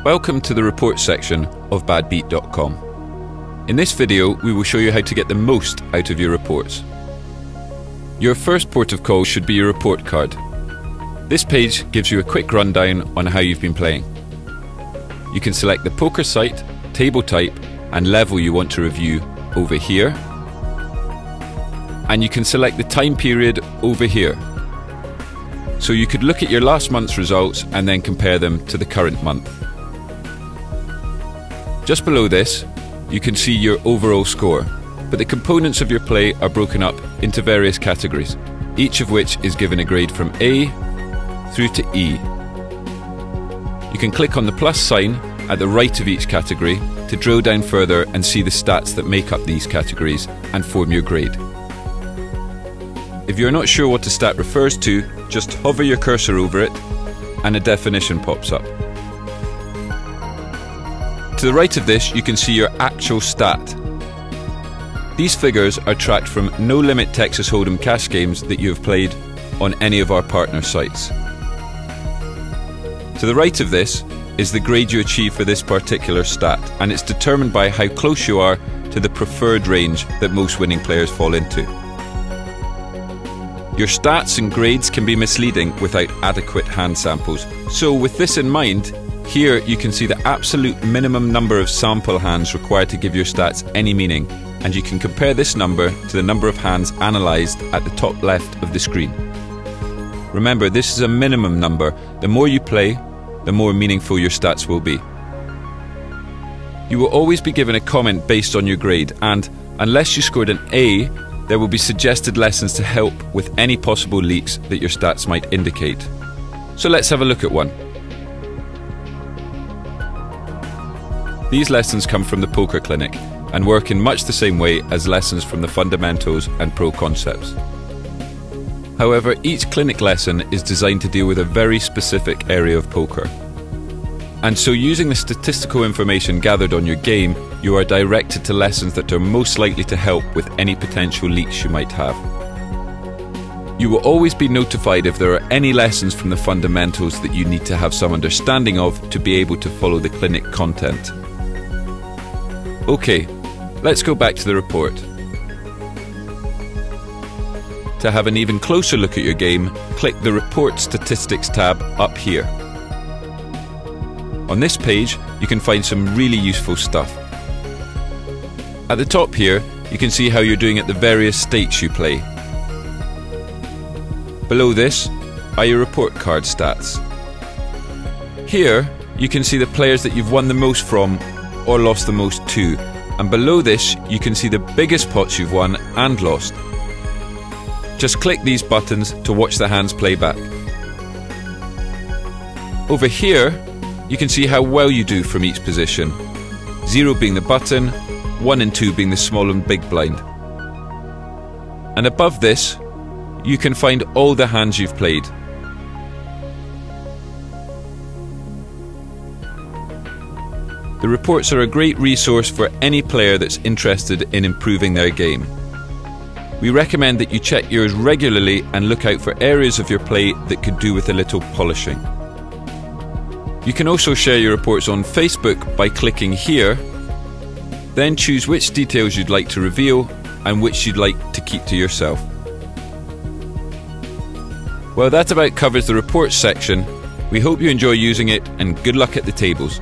Welcome to the reports section of badbeat.com. In this video, we will show you how to get the most out of your reports. Your first port of call should be your report card. This page gives you a quick rundown on how you've been playing. You can select the poker site, table type, and level you want to review over here. And you can select the time period over here. So you could look at your last month's results and then compare them to the current month. Just below this, you can see your overall score, but the components of your play are broken up into various categories, each of which is given a grade from A through to E. You can click on the plus sign at the right of each category to drill down further and see the stats that make up these categories and form your grade. If you're not sure what a stat refers to, just hover your cursor over it and a definition pops up. To the right of this, you can see your actual stat. These figures are tracked from No Limit Texas Hold'em cash games that you have played on any of our partner sites. To the right of this is the grade you achieve for this particular stat, and it's determined by how close you are to the preferred range that most winning players fall into. Your stats and grades can be misleading without adequate hand samples, so with this in mind, here you can see the absolute minimum number of sample hands required to give your stats any meaning, and you can compare this number to the number of hands analysed at the top left of the screen. Remember, this is a minimum number. The more you play, the more meaningful your stats will be. You will always be given a comment based on your grade, and unless you scored an A, there will be suggested lessons to help with any possible leaks that your stats might indicate. So let's have a look at one. These lessons come from the Poker Clinic and work in much the same way as lessons from the Fundamentals and Pro Concepts. However, each clinic lesson is designed to deal with a very specific area of poker. And so using the statistical information gathered on your game, you are directed to lessons that are most likely to help with any potential leaks you might have. You will always be notified if there are any lessons from the fundamentals that you need to have some understanding of to be able to follow the clinic content. Okay, let's go back to the report. To have an even closer look at your game, click the Report Statistics tab up here. On this page, you can find some really useful stuff. At the top here, you can see how you're doing at the various stakes you play. Below this are your report card stats. Here, you can see the players that you've won the most from or lost the most to, and below this you can see the biggest pots you've won and lost. Just click these buttons to watch the hands play back. Over here you can see how well you do from each position, 0 being the button, 1 and 2 being the small and big blind. And above this you can find all the hands you've played. The reports are a great resource for any player that's interested in improving their game. We recommend that you check yours regularly and look out for areas of your play that could do with a little polishing. You can also share your reports on Facebook by clicking here, then choose which details you'd like to reveal and which you'd like to keep to yourself. Well, that about covers the reports section. We hope you enjoy using it, and good luck at the tables.